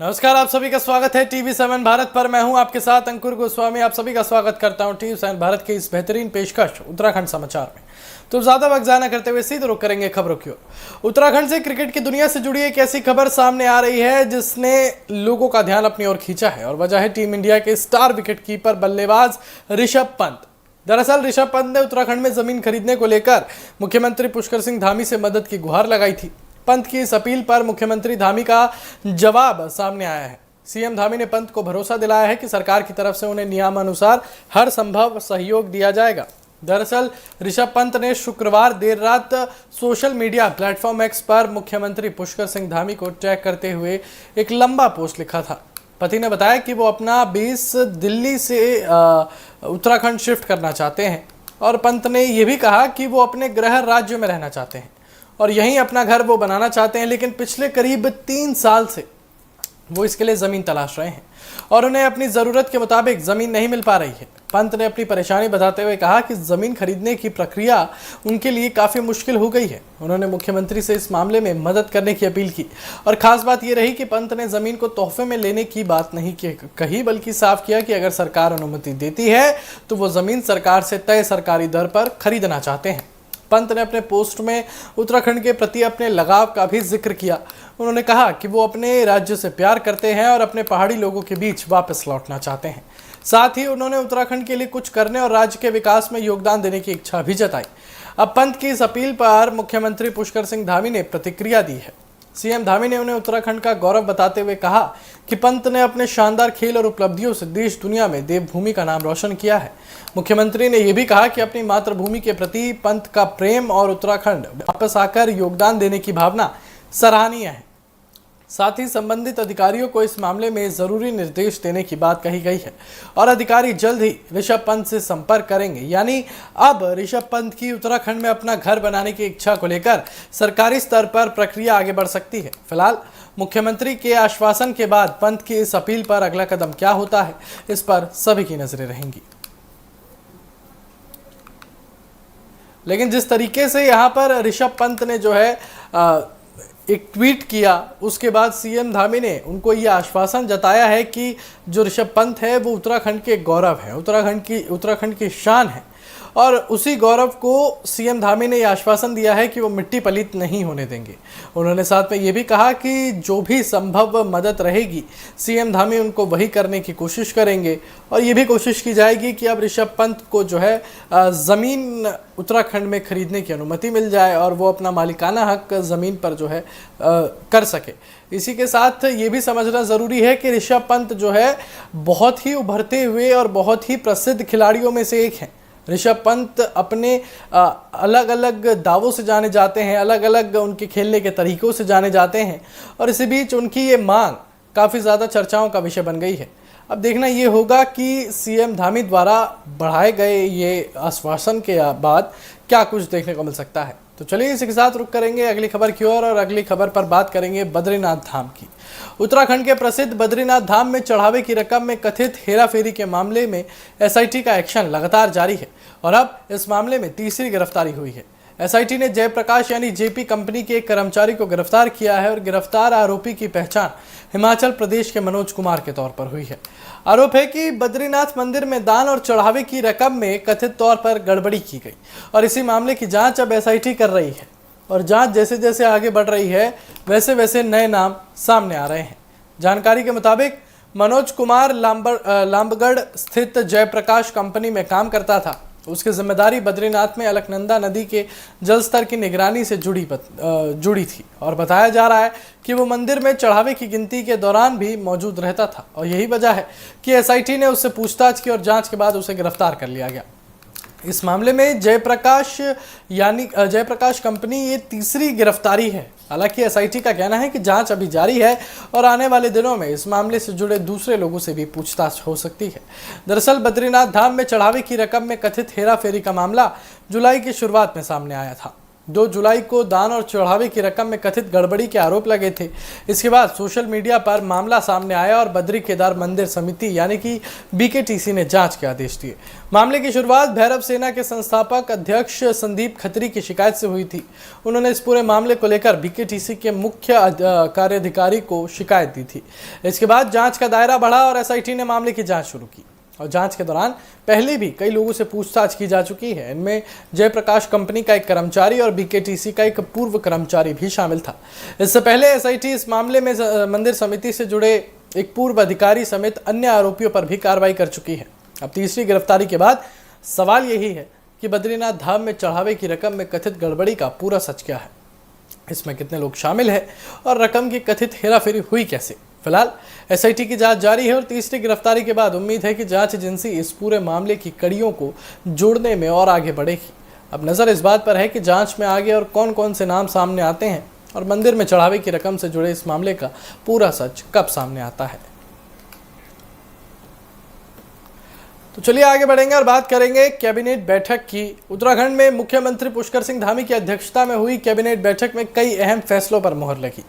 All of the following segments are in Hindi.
नमस्कार, आप सभी का स्वागत है टीवी7 भारत पर। मैं हूं आपके साथ अंकुर गोस्वामी। आप सभी का स्वागत करता हूं टीवी7 भारत के इस बेहतरीन पेशकश उत्तराखंड समाचार में। तो ज्यादा वक्त जाना करते हुए सीधे रुख करेंगे खबरों की ओर। उत्तराखंड से क्रिकेट की दुनिया से जुड़ी एक ऐसी खबर सामने आ रही है जिसने लोगों का ध्यान अपनी ओर खींचा है, और वजह है टीम इंडिया के स्टार विकेटकीपर बल्लेबाज ऋषभ पंत। दरअसल ऋषभ पंत ने उत्तराखंड में जमीन खरीदने को लेकर मुख्यमंत्री पुष्कर सिंह धामी से मदद की गुहार लगाई थी। पंत की इस अपील पर मुख्यमंत्री धामी का जवाब सामने आया है। सीएम धामी ने पंत को भरोसा दिलाया है कि सरकार की तरफ से उन्हें नियमानुसार हर संभव सहयोग दिया जाएगा। दरअसल ऋषभ पंत ने शुक्रवार देर रात सोशल मीडिया प्लेटफॉर्म एक्स पर मुख्यमंत्री पुष्कर सिंह धामी को टैग करते हुए एक लंबा पोस्ट लिखा था। पति ने बताया कि वो अपना बेस दिल्ली से उत्तराखंड शिफ्ट करना चाहते हैं, और पंत ने यह भी कहा कि वो अपने गृह राज्य में रहना चाहते हैं और यहीं अपना घर वो बनाना चाहते हैं, लेकिन पिछले करीब 3 साल से वो इसके लिए ज़मीन तलाश रहे हैं और उन्हें अपनी ज़रूरत के मुताबिक ज़मीन नहीं मिल पा रही है। पंत ने अपनी परेशानी बताते हुए कहा कि ज़मीन खरीदने की प्रक्रिया उनके लिए काफ़ी मुश्किल हो गई है। उन्होंने मुख्यमंत्री से इस मामले में मदद करने की अपील की, और ख़ास बात ये रही कि पंत ने ज़मीन को तोहफे में लेने की बात नहीं कही, बल्कि साफ किया कि अगर सरकार अनुमति देती है तो वो ज़मीन सरकार से तय सरकारी दर पर खरीदना चाहते हैं। पंत ने अपने पोस्ट में उत्तराखंड के प्रति अपने लगाव का भी जिक्र किया। उन्होंने कहा कि वो अपने राज्य से प्यार करते हैं और अपने पहाड़ी लोगों के बीच वापस लौटना चाहते हैं। साथ ही उन्होंने उत्तराखंड के लिए कुछ करने और राज्य के विकास में योगदान देने की इच्छा भी जताई। अब पंत की इस अपील पर मुख्यमंत्री पुष्कर सिंह धामी ने प्रतिक्रिया दी है। सीएम धामी ने उन्हें उत्तराखंड का गौरव बताते हुए कहा कि पंत ने अपने शानदार खेल और उपलब्धियों से देश दुनिया में देवभूमि का नाम रोशन किया है। मुख्यमंत्री ने यह भी कहा कि अपनी मातृभूमि के प्रति पंत का प्रेम और उत्तराखंड वापस आकर योगदान देने की भावना सराहनीय है। साथ ही संबंधित अधिकारियों को इस मामले में जरूरी निर्देश देने की बात कही गई है, और अधिकारी जल्द ही ऋषभ पंत से संपर्क करेंगे। यानी अब ऋषभ पंत की उत्तराखंड में अपना घर बनाने की इच्छा को लेकर सरकारी स्तर पर प्रक्रिया आगे बढ़ सकती है। फिलहाल मुख्यमंत्री के आश्वासन के बाद पंत की इस अपील पर अगला कदम क्या होता है, इस पर सभी की नजरें रहेंगी। लेकिन जिस तरीके से यहाँ पर ऋषभ पंत ने जो है एक ट्वीट किया, उसके बाद सीएम धामी ने उनको ये आश्वासन जताया है कि जो ऋषभ पंत है वो उत्तराखंड के गौरव है, उत्तराखंड की शान है, और उसी गौरव को सीएम धामी ने यह आश्वासन दिया है कि वो मिट्टी पलीत नहीं होने देंगे। उन्होंने साथ में ये भी कहा कि जो भी संभव मदद रहेगी सीएम धामी उनको वही करने की कोशिश करेंगे, और ये भी कोशिश की जाएगी कि अब ऋषभ पंत को जो है ज़मीन उत्तराखंड में खरीदने की अनुमति मिल जाए और वो अपना मालिकाना हक ज़मीन पर जो है कर सके। इसी के साथ ये भी समझना ज़रूरी है कि ऋषभ पंत जो है बहुत ही उभरते हुए और बहुत ही प्रसिद्ध खिलाड़ियों में से एक हैं। ऋषभ पंत अपने अलग अलग दावों से जाने जाते हैं, अलग अलग उनके खेलने के तरीकों से जाने जाते हैं, और इसी बीच उनकी ये मांग काफ़ी ज़्यादा चर्चाओं का विषय बन गई है। अब देखना ये होगा कि सीएम धामी द्वारा बढ़ाए गए ये आश्वासन के बाद क्या कुछ देखने को मिल सकता है। तो चलिए इसी के साथ रुक करेंगे अगली खबर की ओर, और अगली खबर पर बात करेंगे बद्रीनाथ धाम की। उत्तराखंड के प्रसिद्ध बद्रीनाथ धाम में चढ़ावे की रकम में कथित हेराफेरी के मामले में एसआईटी का एक्शन लगातार जारी है, और अब इस मामले में तीसरी गिरफ्तारी हुई है। एसआईटी ने जयप्रकाश यानी जेपी कंपनी के एक कर्मचारी को गिरफ्तार किया है, और गिरफ्तार आरोपी की पहचान हिमाचल प्रदेश के मनोज कुमार के तौर पर हुई है। आरोप है कि बद्रीनाथ मंदिर में दान और चढ़ावे की रकम में कथित तौर पर गड़बड़ी की गई, और इसी मामले की जांच अब एसआईटी कर रही है। और जांच जैसे जैसे आगे बढ़ रही है वैसे वैसे नए नाम सामने आ रहे हैं। जानकारी के मुताबिक मनोज कुमार लांबगढ़ स्थित जयप्रकाश कंपनी में काम करता था। उसकी जिम्मेदारी बद्रीनाथ में अलकनंदा नदी के जल स्तर की निगरानी से जुड़ी थी, और बताया जा रहा है कि वो मंदिर में चढ़ावे की गिनती के दौरान भी मौजूद रहता था, और यही वजह है कि एसआईटी ने उससे पूछताछ की और जांच के बाद उसे गिरफ्तार कर लिया गया। इस मामले में जयप्रकाश कंपनी ये तीसरी गिरफ्तारी है। हालांकि एसआईटी का कहना है कि जांच अभी जारी है और आने वाले दिनों में इस मामले से जुड़े दूसरे लोगों से भी पूछताछ हो सकती है। दरअसल बद्रीनाथ धाम में चढ़ावे की रकम में कथित हेराफेरी का मामला जुलाई की शुरुआत में सामने आया था। 2 जुलाई को दान और चढ़ावे की रकम में कथित गड़बड़ी के आरोप लगे थे। इसके बाद सोशल मीडिया पर मामला सामने आया और बद्री केदार मंदिर समिति यानी कि बीकेटीसी ने जांच के आदेश दिए। मामले की शुरुआत भैरव सेना के संस्थापक अध्यक्ष संदीप खत्री की शिकायत से हुई थी। उन्होंने इस पूरे मामले को लेकर बीकेटीसी के मुख्य कार्यधिकारी को शिकायत दी थी। इसके बाद जांच का दायरा बढ़ा और एसआईटी ने मामले की जांच शुरू की और जांच के दौरान पहले भी कई लोगों से पूछताछ की जा चुकी है। इनमें जयप्रकाश कंपनी का एक कर्मचारी और बीकेटीसी का एक पूर्व कर्मचारी भी शामिल था। इससे पहले एसआईटी इस मामले में मंदिर समिति से जुड़े एक पूर्व अधिकारी समेत अन्य आरोपियों पर भी कार्रवाई कर चुकी है। अब तीसरी गिरफ्तारी के बाद सवाल यही है कि बद्रीनाथ धाम में चढ़ावे की रकम में कथित गड़बड़ी का पूरा सच क्या है, इसमें कितने लोग शामिल हैं और रकम की कथित हेराफेरी हुई कैसे। फिलहाल एसआईटी की जांच जारी है और तीसरी गिरफ्तारी के बाद उम्मीद है कि जांच एजेंसी इस पूरे मामले की कड़ियों को जोड़ने में और आगे बढ़ेगी। अब नजर इस बात पर है कि जांच में आगे और कौन कौन से नाम सामने आते हैं और मंदिर में चढ़ावे की रकम से जुड़े इस मामले का पूरा सच कब सामने आता है। तो चलिए आगे बढ़ेंगे और बात करेंगे कैबिनेट बैठक की। उत्तराखंड में मुख्यमंत्री पुष्कर सिंह धामी की अध्यक्षता में हुई कैबिनेट बैठक में कई अहम फैसलों पर मुहर लगी।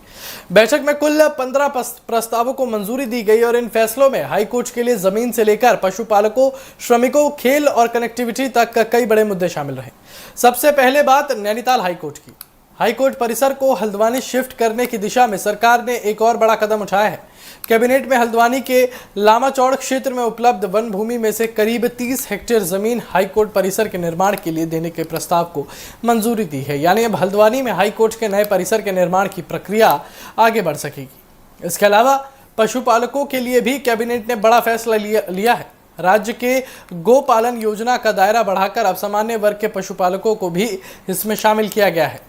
बैठक में कुल 15 प्रस्तावों को मंजूरी दी गई और इन फैसलों में हाईकोर्ट के लिए जमीन से लेकर पशुपालकों, श्रमिकों, खेल और कनेक्टिविटी तक कई बड़े मुद्दे शामिल रहे। सबसे पहले बात नैनीताल हाईकोर्ट की। हाईकोर्ट परिसर को हल्द्वानी शिफ्ट करने की दिशा में सरकार ने एक और बड़ा कदम उठाया है। कैबिनेट में हल्द्वानी के लामाचौड़ क्षेत्र में उपलब्ध वन भूमि में से करीब 30 हेक्टेयर जमीन हाईकोर्ट परिसर के निर्माण के लिए देने के प्रस्ताव को मंजूरी दी है। यानी अब हल्द्वानी में हाईकोर्ट के नए परिसर के निर्माण की प्रक्रिया आगे बढ़ सकेगी। इसके अलावा पशुपालकों के लिए भी कैबिनेट ने बड़ा फैसला लिया है। राज्य के गोपालन योजना का दायरा बढ़ाकर अब सामान्य वर्ग के पशुपालकों को भी इसमें शामिल किया गया है।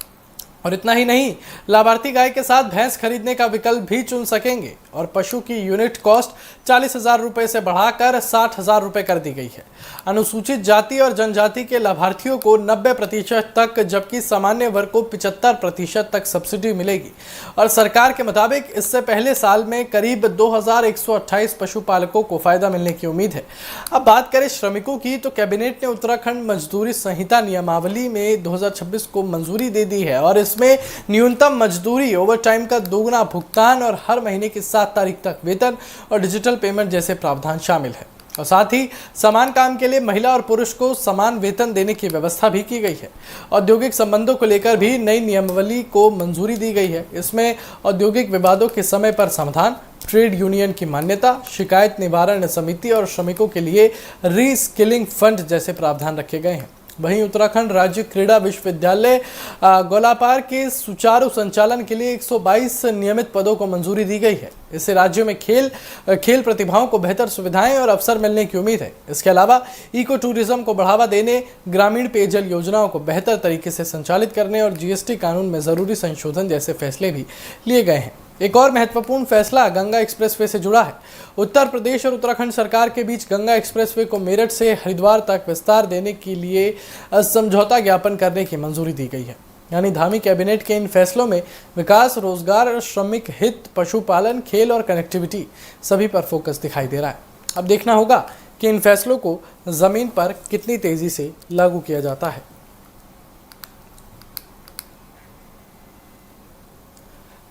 और इतना ही नहीं, लाभार्थी गाय के साथ भैंस खरीदने का विकल्प भी चुन सकेंगे और पशु की यूनिट कॉस्ट 40,000 रुपये से बढ़ाकर 60,000 रुपये कर दी गई है। अनुसूचित जाति और जनजाति के लाभार्थियों को 90% तक जबकि सामान्य वर्ग को 75% तक सब्सिडी मिलेगी और सरकार के मुताबिक इससे पहले साल में करीब 2128 पशुपालकों को फायदा मिलने की उम्मीद है। अब बात करें श्रमिकों की तो कैबिनेट ने उत्तराखंड मजदूरी संहिता नियमावली में 2026 को मंजूरी दे दी है और इसमें न्यूनतम मजदूरी, ओवरटाइम का दोगुना भुगतान और हर महीने की 7 तारीख तक वेतन और डिजिटल पेमेंट जैसे प्रावधान शामिल है। और साथ ही समान काम के लिए महिला और पुरुष को समान वेतन देने की व्यवस्था भी की गई है। औद्योगिक संबंधों को लेकर भी नई नियमावली को मंजूरी दी गई है। इसमें औद्योगिक विवादों के समय पर समाधान, ट्रेड यूनियन की मान्यता, शिकायत निवारण समिति और श्रमिकों के लिए रीस्किलिंग फंड जैसे प्रावधान रखे गए हैं। वहीं उत्तराखंड राज्य क्रीड़ा विश्वविद्यालय गोलापार के सुचारू संचालन के लिए 122 नियमित पदों को मंजूरी दी गई है। इससे राज्य में खेल प्रतिभाओं को बेहतर सुविधाएं और अवसर मिलने की उम्मीद है। इसके अलावा इको टूरिज्म को बढ़ावा देने, ग्रामीण पेयजल योजनाओं को बेहतर तरीके से संचालित करने और जीएसटी कानून में जरूरी संशोधन जैसे फैसले भी लिए गए हैं। एक और महत्वपूर्ण फैसला गंगा एक्सप्रेसवे से जुड़ा है। उत्तर प्रदेश और उत्तराखंड सरकार के बीच गंगा एक्सप्रेसवे को मेरठ से हरिद्वार तक विस्तार देने के लिए समझौता ज्ञापन करने की मंजूरी दी गई है। यानी धामी कैबिनेट के इन फैसलों में विकास, रोजगार, श्रमिक हित, पशुपालन, खेल और कनेक्टिविटी सभी पर फोकस दिखाई दे रहा है। अब देखना होगा कि इन फैसलों को जमीन पर कितनी तेजी से लागू किया जाता है।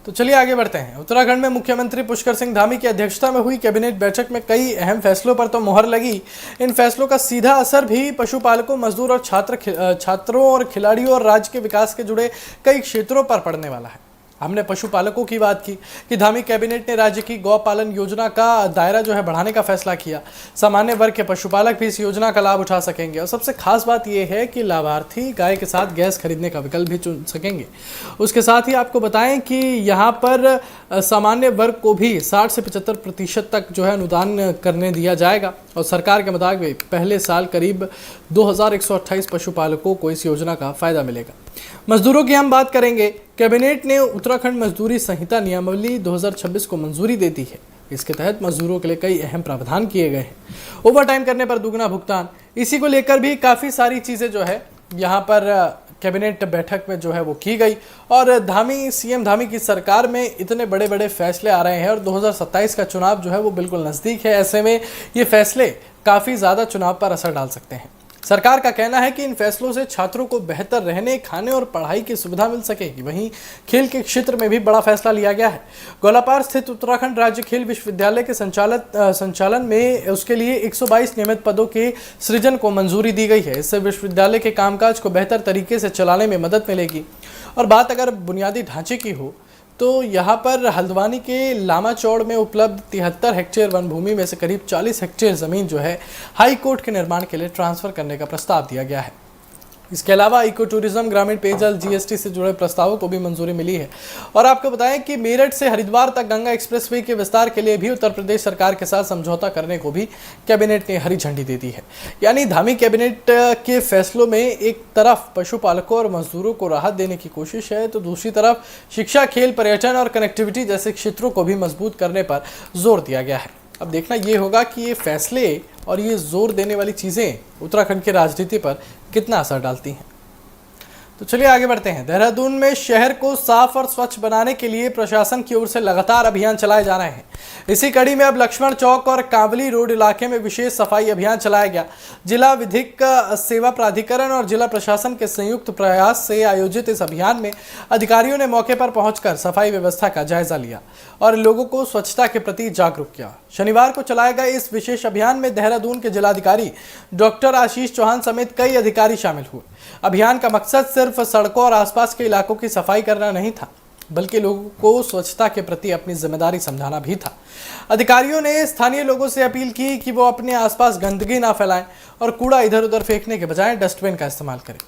तो चलिए आगे बढ़ते हैं। उत्तराखंड में मुख्यमंत्री पुष्कर सिंह धामी की अध्यक्षता में हुई कैबिनेट बैठक में कई अहम फैसलों पर तो मुहर लगी। इन फैसलों का सीधा असर भी पशुपालकों, मजदूर और छात्रों और खिलाड़ियों और राज्य के विकास के जुड़े कई क्षेत्रों पर पड़ने वाला है। हमने पशुपालकों की बात की कि धामी कैबिनेट ने राज्य की गौपालन योजना का दायरा जो है बढ़ाने का फैसला किया। सामान्य वर्ग के पशुपालक भी इस योजना का लाभ उठा सकेंगे और सबसे खास बात यह है कि लाभार्थी गाय के साथ गैस खरीदने का विकल्प भी चुन सकेंगे। उसके साथ ही आपको बताएं कि यहाँ पर सामान्य वर्ग को भी 60 से 75% तक जो है अनुदान करने दिया जाएगा और सरकार के मुताबिक पहले साल करीब 2128 पशुपालकों को इस योजना का फायदा मिलेगा। मजदूरों की हम बात करेंगे। कैबिनेट ने उत्तराखंड मजदूरी संहिता नियमावली 2026 को मंजूरी दे दी है। इसके तहत मजदूरों के लिए कई अहम प्रावधान किए गए हैं। ओवरटाइम करने पर दुगना भुगतान, इसी को लेकर भी काफ़ी सारी चीज़ें जो है यहाँ पर कैबिनेट बैठक में जो है वो की गई। और सीएम धामी की सरकार में इतने बड़े बड़े फैसले आ रहे हैं और 2027 का चुनाव जो है वो बिल्कुल नज़दीक है। ऐसे में ये फैसले काफ़ी ज़्यादा चुनाव पर असर डाल सकते हैं। सरकार का कहना है कि इन फैसलों से छात्रों को बेहतर रहने, खाने और पढ़ाई की सुविधा मिल सकेगी। वहीं खेल के क्षेत्र में भी बड़ा फैसला लिया गया है। गोलापार स्थित उत्तराखंड राज्य खेल विश्वविद्यालय के संचालन में उसके लिए 122 नियमित पदों के सृजन को मंजूरी दी गई है। इससे विश्वविद्यालय के कामकाज को बेहतर तरीके से चलाने में मदद मिलेगी। और बात अगर बुनियादी ढांचे की हो तो यहाँ पर हल्द्वानी के लामाचौड़ में उपलब्ध 73 हेक्टेयर वन भूमि में से करीब 40 हेक्टेयर जमीन जो है हाई कोर्ट के निर्माण के लिए ट्रांसफर करने का प्रस्ताव दिया गया है। इसके अलावा इको टूरिज्म, ग्रामीण पेयजल, जीएसटी से जुड़े प्रस्तावों को भी मंजूरी मिली है। और आपको बताएं कि मेरठ से हरिद्वार तक गंगा एक्सप्रेसवे के विस्तार के लिए भी उत्तर प्रदेश सरकार के साथ समझौता करने को भी कैबिनेट ने हरी झंडी दे दी है। यानी धामी कैबिनेट के फैसलों में एक तरफ पशुपालकों और मजदूरों को राहत देने की कोशिश है, तो दूसरी तरफ शिक्षा, खेल, पर्यटन और कनेक्टिविटी जैसे क्षेत्रों को भी मजबूत करने पर जोर दिया गया है। अब देखना ये होगा कि ये फैसले और ये जोर देने वाली चीज़ें उत्तराखंड की राजनीति पर कितना असर डालती हैं। तो चलिए आगे बढ़ते हैं। देहरादून में शहर को साफ और स्वच्छ बनाने के लिए प्रशासन की ओर से लगातार अभियान चलाए जा रहे हैं। इसी कड़ी में अब लक्ष्मण चौक और कांवली रोड इलाके में विशेष सफाई अभियान चलाया गया। जिला विधिक सेवा प्राधिकरण और जिला प्रशासन के संयुक्त प्रयास से आयोजित इस अभियान में अधिकारियों ने मौके पर पहुंचकर सफाई व्यवस्था का जायजा लिया और लोगों को स्वच्छता के प्रति जागरूक किया। शनिवार को चलाए गए इस विशेष अभियान में देहरादून के जिलाधिकारी डॉक्टर आशीष चौहान समेत कई अधिकारी शामिल हुए। अभियान का मकसद सिर्फ सड़कों और आसपास के इलाकों की सफाई करना नहीं था, बल्कि लोगों को स्वच्छता के प्रति अपनी जिम्मेदारी समझाना भी था। अधिकारियों ने स्थानीय लोगों से अपील की कि वो अपने आसपास गंदगी ना फैलाएं और कूड़ा इधर उधर फेंकने के बजाय डस्टबिन का इस्तेमाल करें।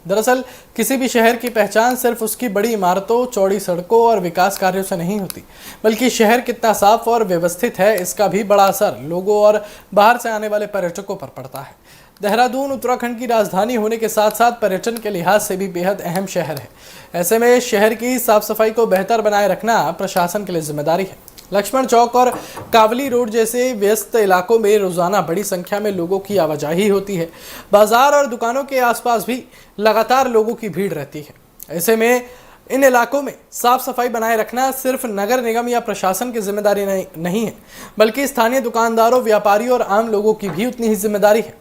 दरअसल किसी भी शहर की पहचान सिर्फ उसकी बड़ी इमारतों, चौड़ी सड़कों और विकास कार्यों से नहीं होती, बल्कि शहर कितना साफ और व्यवस्थित है इसका भी बड़ा असर लोगों और बाहर से आने वाले पर्यटकों पर पड़ता है। देहरादून उत्तराखंड की राजधानी होने के साथ साथ पर्यटन के लिहाज से भी बेहद अहम शहर है। ऐसे में शहर की साफ सफाई को बेहतर बनाए रखना प्रशासन के लिए जिम्मेदारी है। लक्ष्मण चौक और कावली रोड जैसे व्यस्त इलाकों में रोजाना बड़ी संख्या में लोगों की आवाजाही होती है। बाजार और दुकानों के आसपास भी लगातार लोगों की भीड़ रहती है। ऐसे में इन इलाकों में साफ सफाई बनाए रखना सिर्फ नगर निगम या प्रशासन की जिम्मेदारी नहीं है, बल्कि स्थानीय दुकानदारों, व्यापारियों और आम लोगों की भी उतनी ही जिम्मेदारी है।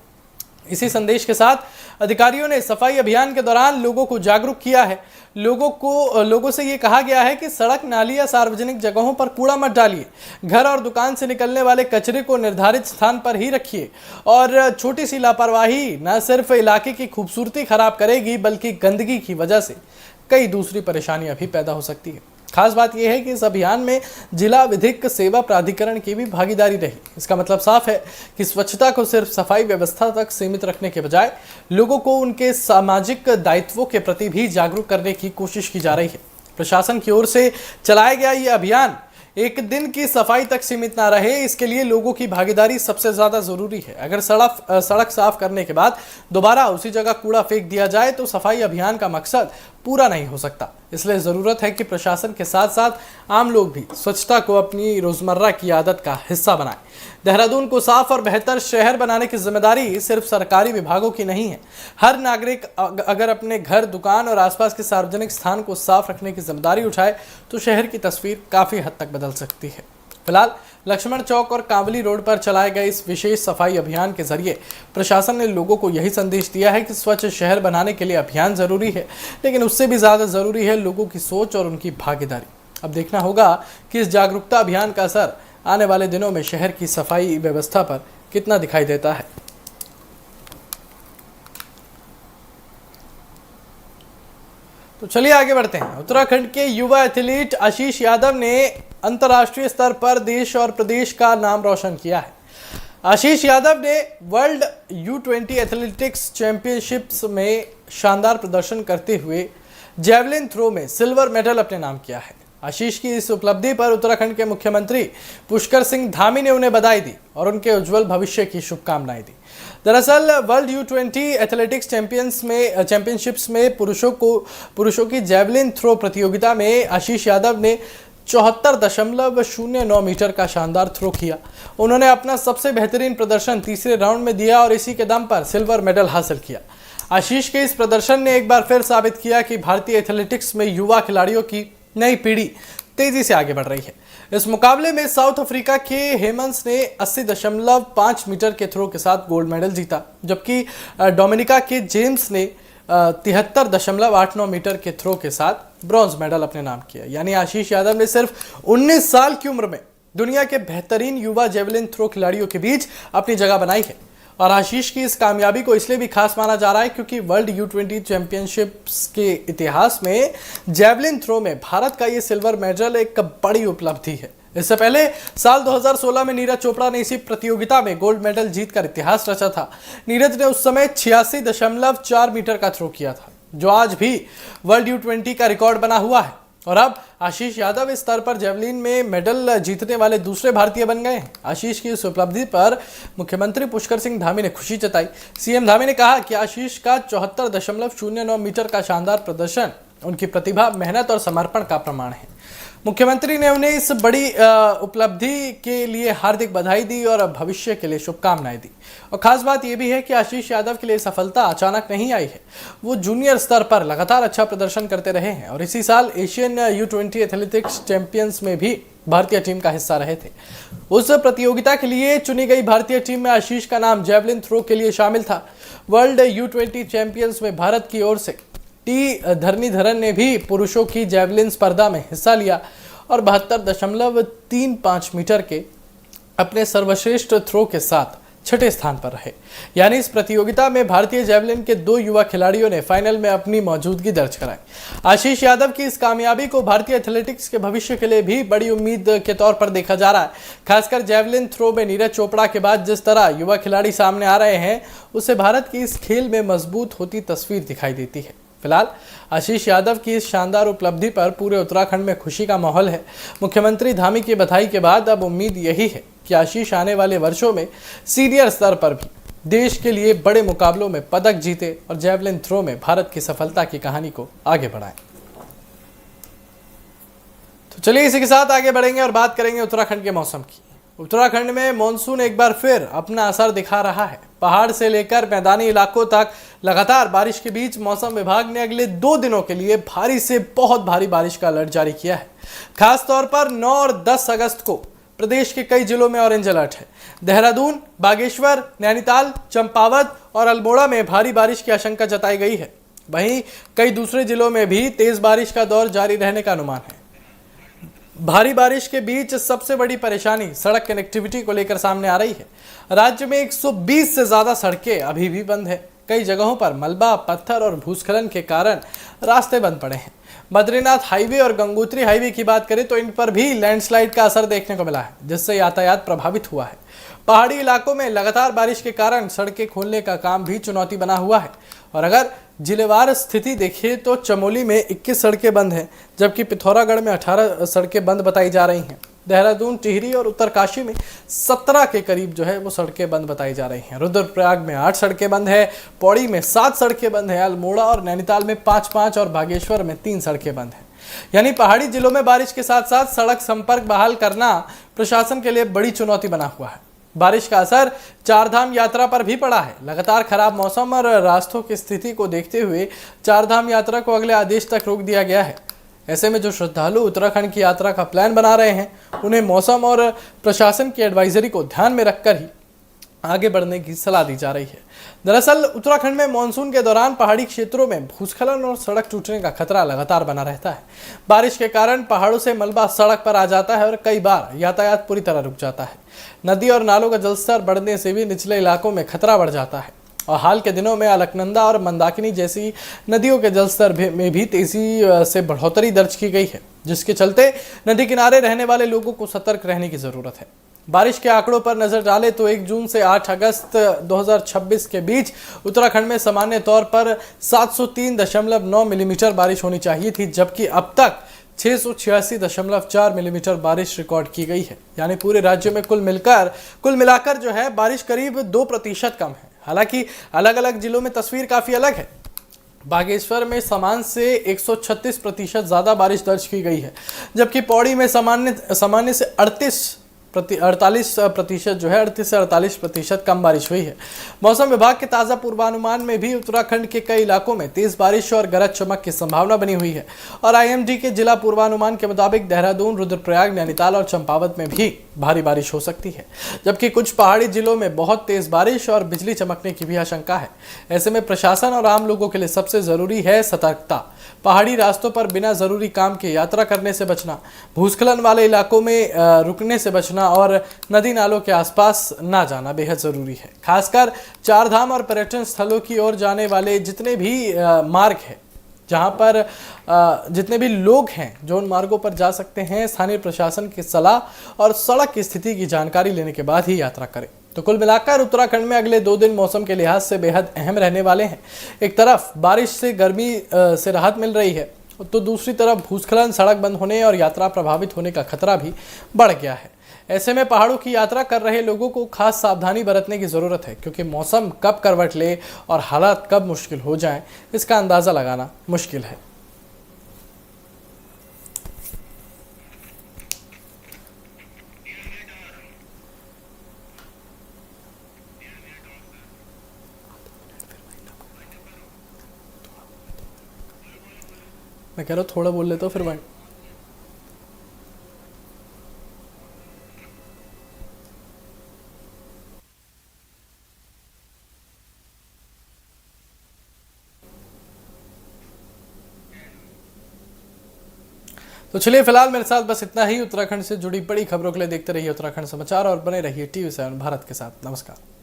इसी संदेश के साथ अधिकारियों ने सफाई अभियान के दौरान लोगों को जागरूक किया है। लोगों से ये कहा गया है कि सड़क, नाली या सार्वजनिक जगहों पर कूड़ा मत डालिए। घर और दुकान से निकलने वाले कचरे को निर्धारित स्थान पर ही रखिए और छोटी सी लापरवाही न सिर्फ इलाके की खूबसूरती खराब करेगी, बल्कि गंदगी की वजह से कई दूसरी परेशानियां भी पैदा हो सकती है। खास बात यह है कि इस अभियान में जिला विधिक सेवा प्राधिकरण की भी भागीदारी रही। इसका मतलब साफ है कि स्वच्छता को सिर्फ सफाई व्यवस्था तक सीमित रखने के बजाय लोगों को उनके सामाजिक दायित्वों के प्रति भी जागरूक करने की कोशिश की जा रही है। प्रशासन की ओर से चलाया गया ये अभियान एक दिन की सफाई तक सीमित ना रहे, इसके लिए लोगों की भागीदारी सबसे ज्यादा जरूरी है। अगर सड़क साफ करने के बाद दोबारा उसी जगह कूड़ा फेंक दिया जाए तो सफाई अभियान का मकसद पूरा नहीं हो सकता। इसलिए जरूरत है कि प्रशासन के साथ साथ आम लोग भी स्वच्छता को अपनी रोजमर्रा की आदत का हिस्सा बनाएं। देहरादून को साफ और बेहतर शहर बनाने की जिम्मेदारी सिर्फ सरकारी विभागों की नहीं है। हर नागरिक अगर अपने घर, दुकान और आसपास के सार्वजनिक स्थान को साफ रखने की जिम्मेदारी उठाए तो शहर की तस्वीर काफी हद तक बदल सकती है। फिलहाल लक्ष्मण चौक और कांवली रोड पर चलाए गए इस विशेष सफाई अभियान के जरिए प्रशासन ने लोगों को यही संदेश दिया है कि स्वच्छ शहर बनाने के लिए अभियान जरूरी है, लेकिन उससे भी ज्यादा जरूरी है लोगों की सोच और उनकी भागीदारी। अब देखना होगा कि इस जागरूकता अभियान का असर आने वाले दिनों में शहर की सफाई व्यवस्था पर कितना दिखाई देता है। तो चलिए आगे बढ़ते हैं। उत्तराखंड के युवा एथलीट आशीष यादव ने अंतर्राष्ट्रीय स्तर पर देश और प्रदेश का नाम रोशन किया है। आशीष यादव ने वर्ल्ड U20 एथलेटिक्स चैंपियनशिप्स में शानदार प्रदर्शन करते हुए जैवलिन थ्रो में सिल्वर मेडल अपने नाम किया है। आशीष की इस उपलब्धि पर उत्तराखंड के मुख्यमंत्री पुष्कर सिंह धामी ने उन्हें बधाई दी और उनके उज्जवल भविष्य की शुभकामनाएं दी। दरअसल वर्ल्ड U20 एथलेटिक्स चैंपियनशिप्स में पुरुषों की जैवलिन थ्रो प्रतियोगिता में आशीष यादव ने 74.09 मीटर का शानदार थ्रो किया। उन्होंने अपना सबसे बेहतरीन प्रदर्शन तीसरे राउंड में दिया और इसी के दम पर सिल्वर मेडल हासिल किया। आशीष के इस प्रदर्शन ने एक बार फिर साबित किया कि भारतीय एथलेटिक्स में युवा खिलाड़ियों की नई पीढ़ी तेजी से आगे बढ़ रही है। इस मुकाबले में साउथ अफ्रीका के हेमंस ने 80.5 मीटर के थ्रो के साथ गोल्ड मेडल जीता, जबकि डोमिनिका के जेम्स ने 73.89 मीटर के थ्रो के साथ ब्रॉन्ज मेडल अपने नाम किया। यानी आशीष यादव ने सिर्फ 19 साल की उम्र में दुनिया के बेहतरीन युवा जेवलिन थ्रो खिलाड़ियों के बीच अपनी जगह बनाई है। और आशीष की इस कामयाबी को इसलिए भी खास माना जा रहा है क्योंकि वर्ल्ड U20 चैंपियनशिप्स के इतिहास में जेवलिन थ्रो में भारत का ये सिल्वर मेडल एक बड़ी उपलब्धि है। इससे पहले साल 2016 में नीरज चोपड़ा ने इसी प्रतियोगिता में गोल्ड मेडल जीतकर इतिहास रचा था। नीरज ने उस समय 86.4 मीटर का थ्रो किया था, जो आज भी वर्ल्ड U20 का रिकॉर्ड बना हुआ है। और अब आशीष यादव इस स्तर पर जेवलिन में मेडल जीतने वाले दूसरे भारतीय बन गए हैं। आशीष की इस उपलब्धि पर मुख्यमंत्री पुष्कर सिंह धामी ने खुशी जताई। सीएम धामी ने कहा कि आशीष का 74.09 मीटर का शानदार प्रदर्शन उनकी प्रतिभा, मेहनत और समर्पण का प्रमाण है। मुख्यमंत्री ने उन्हें इस बड़ी उपलब्धि के लिए हार्दिक बधाई दी और भविष्य के लिए शुभकामनाएं दी। और खास बात यह भी है कि आशीष यादव के लिए सफलता अचानक नहीं आई है। वो जूनियर स्तर पर लगातार अच्छा प्रदर्शन करते रहे हैं और इसी साल एशियन U20 एथलेटिक्स चैंपियंस में भी भारतीय टीम का हिस्सा रहे थे। उस प्रतियोगिता के लिए चुनी गई भारतीय टीम में आशीष का नाम जेवलिन थ्रो के लिए शामिल था। वर्ल्ड U20 चैंपियंस में भारत की ओर से टी धरणीधरन ने भी पुरुषों की जेवलिन स्पर्धा में हिस्सा लिया और 72.35 मीटर के अपने सर्वश्रेष्ठ थ्रो के साथ छठे स्थान पर रहे। यानी इस प्रतियोगिता में भारतीय जेवलिन के 2 युवा खिलाड़ियों ने फाइनल में अपनी मौजूदगी दर्ज कराई। आशीष यादव की इस कामयाबी को भारतीय एथलेटिक्स के भविष्य के लिए भी बड़ी उम्मीद के तौर पर देखा जा रहा है। खासकर जेवलिन थ्रो में नीरज चोपड़ा के बाद जिस तरह युवा खिलाड़ी सामने आ रहे हैं, उससे भारत की इस खेल में मजबूत होती तस्वीर दिखाई देती है। फिलहाल आशीष यादव की इस शानदार उपलब्धि पर पूरे उत्तराखंड में खुशी का माहौल है। मुख्यमंत्री धामी की बधाई के बाद अब उम्मीद यही है कि आशीष आने वाले वर्षों में सीनियर स्तर पर भी देश के लिए बड़े मुकाबलों में पदक जीते और जेवलिन थ्रो में भारत की सफलता की कहानी को आगे बढ़ाएं। तो चलिए इसी के साथ आगे बढ़ेंगे और बात करेंगे उत्तराखंड के मौसम की। उत्तराखंड में मानसून एक बार फिर अपना असर दिखा रहा है। पहाड़ से लेकर मैदानी इलाकों तक लगातार बारिश के बीच मौसम विभाग ने अगले 2 दिनों के लिए भारी से बहुत भारी बारिश का अलर्ट जारी किया है। खास तौर पर 9 और 10 अगस्त को प्रदेश के कई जिलों में ऑरेंज अलर्ट है। देहरादून, बागेश्वर, नैनीताल, चंपावत और अल्मोड़ा में भारी बारिश की आशंका जताई गई है। वहीं कई दूसरे जिलों में भी तेज बारिश का दौर जारी रहने का अनुमान है। भारी बारिश के बीच सबसे बड़ी परेशानी सड़क कनेक्टिविटी को लेकर सामने आ रही है। राज्य में 120 से ज्यादा सड़कें अभी भी बंद है। कई जगहों पर मलबा, पत्थर और भूस्खलन के कारण रास्ते बंद पड़े हैं। बद्रीनाथ हाईवे और गंगोत्री हाईवे की बात करें तो इन पर भी लैंडस्लाइड का असर देखने को मिला है, जिससे यातायात प्रभावित हुआ है। पहाड़ी इलाकों में लगातार बारिश के कारण सड़कें खोलने का काम भी चुनौती बना हुआ है। और अगर जिलेवार स्थिति देखें तो चमोली में 21 सड़कें बंद हैं, जबकि पिथौरागढ़ में 18 सड़कें बंद बताई जा रही हैं। देहरादून, टिहरी और उत्तरकाशी में 17 के करीब जो है वो सड़कें बंद बताई जा रही हैं। रुद्रप्रयाग में 8 सड़कें बंद है, पौड़ी में 7 सड़कें बंद है, अल्मोड़ा और नैनीताल में 5-5 और बागेश्वर में 3 सड़कें बंद हैं। यानी पहाड़ी जिलों में बारिश के साथ साथ सड़क संपर्क बहाल करना प्रशासन के लिए बड़ी चुनौती बना हुआ है। बारिश का असर चारधाम यात्रा पर भी पड़ा है। लगातार खराब मौसम और रास्तों की स्थिति को देखते हुए चारधाम यात्रा को अगले आदेश तक रोक दिया गया है। ऐसे में जो श्रद्धालु उत्तराखंड की यात्रा का प्लान बना रहे हैं, उन्हें मौसम और प्रशासन की एडवाइजरी को ध्यान में रखकर ही आगे बढ़ने की सलाह दी जा रही है। दरअसल उत्तराखंड में मानसून के दौरान पहाड़ी क्षेत्रों में भूस्खलन और सड़क टूटने का खतरा लगातार बना रहता है। बारिश के कारण पहाड़ों से मलबा सड़क पर आ जाता है और कई बार यातायात पूरी तरह रुक जाता है। नदी और नालों का जलस्तर बढ़ने से भी निचले इलाकों में खतरा बढ़ जाता है। और हाल के दिनों में अलकनंदा और मंदाकिनी जैसी नदियों के जलस्तर में भी तेजी से बढ़ोतरी दर्ज की गई है, जिसके चलते नदी किनारे रहने वाले लोगों को सतर्क रहने की जरूरत है। बारिश के आंकड़ों पर नजर डालें तो 1 जून से 8 अगस्त 2026 के बीच उत्तराखंड में सामान्य तौर पर 703.9 मिलीमीटर बारिश होनी चाहिए थी, जबकि अब तक 686.4 मिलीमीटर बारिश रिकॉर्ड की गई है। यानी पूरे राज्य में कुल मिलाकर जो है बारिश करीब 2% कम है। हालांकि अलग अलग जिलों में तस्वीर काफी अलग है। बागेश्वर में सामान्य से 136% ज्यादा बारिश दर्ज की गई है, जबकि पौड़ी में सामान्य से 48% जो है 38 से 48% कम बारिश हुई है। मौसम विभाग के ताज़ा पूर्वानुमान में भी उत्तराखंड के कई इलाकों में तेज बारिश और गरज चमक की संभावना बनी हुई है और आईएमडी के जिला पूर्वानुमान के मुताबिक देहरादून, रुद्रप्रयाग, नैनीताल और चंपावत में भी भारी बारिश हो सकती है, जबकि कुछ पहाड़ी जिलों में बहुत तेज बारिश और बिजली चमकने की भी आशंका है। ऐसे में प्रशासन और आम लोगों के लिए सबसे जरूरी है सतर्कता। पहाड़ी रास्तों पर बिना जरूरी काम के यात्रा करने से बचना, भूस्खलन वाले इलाकों में रुकने से बचना और नदी नालों के आसपास ना जाना बेहद जरूरी है। खासकर चार धाम और पर्यटन स्थलों की ओर जाने वाले जितने भी मार्ग हैं, जहां पर जितने भी लोग हैं जो उन मार्गों पर जा सकते हैं, स्थानीय प्रशासन की सलाह और सड़क की स्थिति की जानकारी लेने के बाद ही यात्रा करें। तो कुल मिलाकर उत्तराखंड में अगले 2 दिन मौसम के लिहाज से बेहद अहम रहने वाले हैं। एक तरफ बारिश से गर्मी से राहत मिल रही है, तो दूसरी तरफ भूस्खलन, सड़क बंद होने और यात्रा प्रभावित होने का खतरा भी बढ़ गया है। ऐसे में पहाड़ों की यात्रा कर रहे लोगों को खास सावधानी बरतने की ज़रूरत है, क्योंकि मौसम कब करवट ले और हालात कब मुश्किल हो जाएं, इसका अंदाज़ा लगाना मुश्किल है। मैं कह रहा हूँ थोड़ा बोल लेता हूँ फिर भाई। तो चलिए फिलहाल मेरे साथ बस इतना ही। उत्तराखंड से जुड़ी बड़ी खबरों के लिए देखते रहिए उत्तराखंड समाचार और बने रहिए TV7 भारत के साथ। नमस्कार।